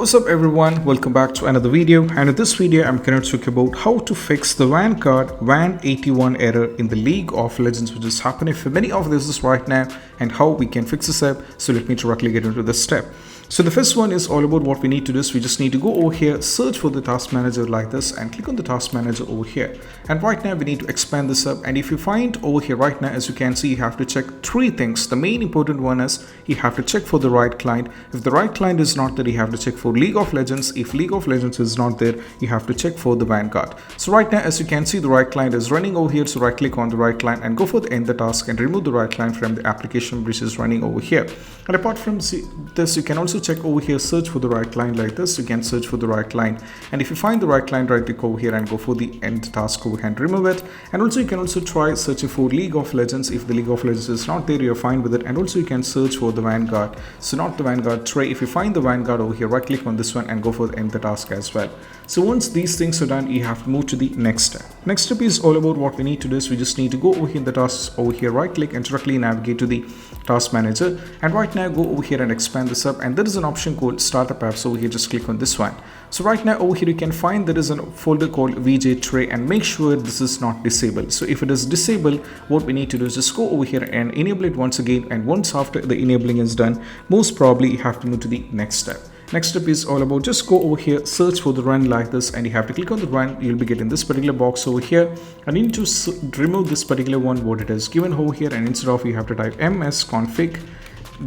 What's up everyone, welcome back to another video, and in this video I'm going to talk about how to fix the Vanguard WAN81 error in the League of Legends which is happening for many of users right now, and how we can fix this up. So let me directly get into this step. So the first one is all about what we need to do is we just need to go over here, search for the task manager like this and click on the task manager over here. And right now we need to expand this up, and if you find over here right now, as you can see, you have to check three things. The main important one is you have to check for the right client. If the right client is not there, you have to check for League of Legends. If League of Legends is not there, you have to check for the Vanguard. So right now, as you can see, the right client is running over here. So right click on the right client and go for the end the task and remove the right client from the application which is running over here. And apart from this, you can also check over here, search for the right client like this. You can search for the right client, and if you find the right client, right click over here and go for the end task over here and remove it. And also you can also try searching for League of Legends. If the League of Legends is not there, you're fine with it. And also you can search for the Vanguard. So not the Vanguard tray. If you find the Vanguard over here, right click on this one and go for the end the task as well. So once these things are done, you have to move to the next step. Next step is all about what we need to do is we just need to go over here in the tasks over here, right click and directly navigate to the task manager. And right now go over here and expand this up, and there is an option called startup apps over here. Just click on this one. So right now over here you can find there is a folder called VJ tray, and make sure this is not disabled. So if it is disabled, what we need to do is just go over here and enable it once again, and once after the enabling is done, most probably you have to move to the next step. Next step is all about just go over here, search for the run like this, and you have to click on the run. You'll be getting this particular box over here, and you need to remove this particular one what it is given over here, and instead of you have to type msconfig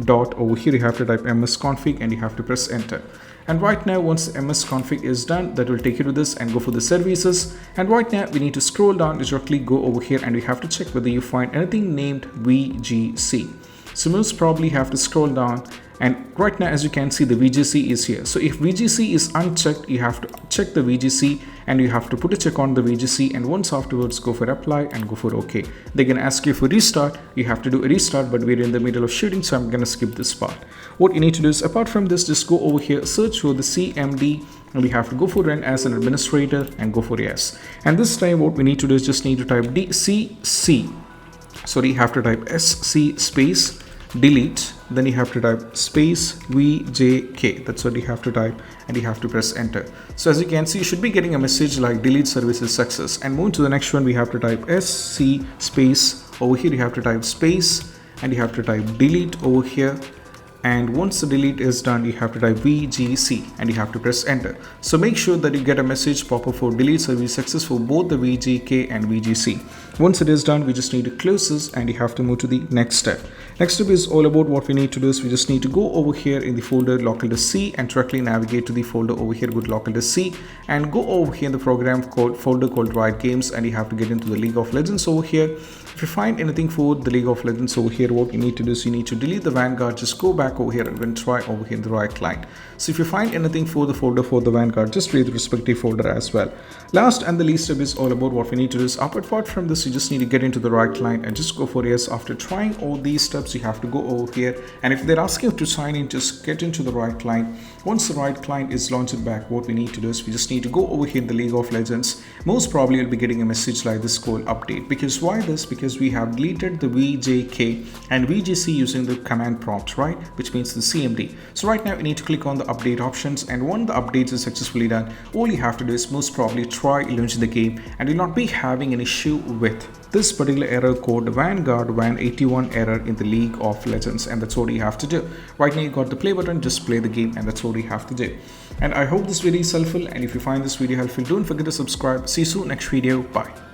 dot over here, you have to type msconfig and you have to press enter. And right now once the msconfig is done, that will take you to this and go for the services. And right now we need to scroll down, directly go over here, and we have to check whether you find anything named VGC. So most probably have to scroll down, and right now as you can see the VGC is here. So if VGC is unchecked, you have to check the VGC and you have to put a check on the VGC, and once afterwards go for apply and go for OK. They're gonna ask you for restart. You have to do a restart, but we're in the middle of shooting, so I'm gonna skip this part. What you need to do is, apart from this, just go over here, search for the CMD, and we have to go for run as an administrator and go for yes. And this time what we need to do is just need to type DCC. Sorry, you have to type SC space delete, then you have to type space VJK. That's what you have to type, and you have to press enter. So as you can see, you should be getting a message like delete services success. And move to the next one, we have to type SC space. Over here you have to type space and you have to type delete over here. And once the delete is done, you have to type VGC and you have to press enter. So make sure that you get a message pop up for delete service success for both the VGK and VGC. Once it is done, we just need to close this and you have to move to the next step. Next step is all about what we need to do is we just need to go over here in the folder local disk C and directly navigate to the folder over here with local disk C, and go over here in the program folder called Riot Games, and you have to get into the League of Legends over here. If you find anything for the League of Legends over here, what you need to do is you need to delete the Vanguard. Just go back over here and then try over here in the right client. So if you find anything for the folder for the Vanguard, just read the respective folder as well. Last and the least step is all about what we need to do is, apart from this, you just need to get into the right client and just go for yes. After trying all these steps, you have to go over here, and if they're asking you to sign in, just get into the right client. Once the right client is launched back, what we need to do is we just need to go over here in the League of Legends. Most probably you'll be getting a message like this called update. Because why this? Because we have deleted the VJK and VGC using the command prompt, right, which means the CMD. So right now you need to click on the update options, and when the updates is successfully done, all you have to do is most probably try launching the game, and you'll not be having an issue with this particular error code Vanguard WAN81 error in the League of Legends. And that's what you have to do. Right now you got the play button, just play the game, and that's what you have to do. And I hope this video is helpful, and if you find this video helpful, don't forget to subscribe. See you soon next video. Bye.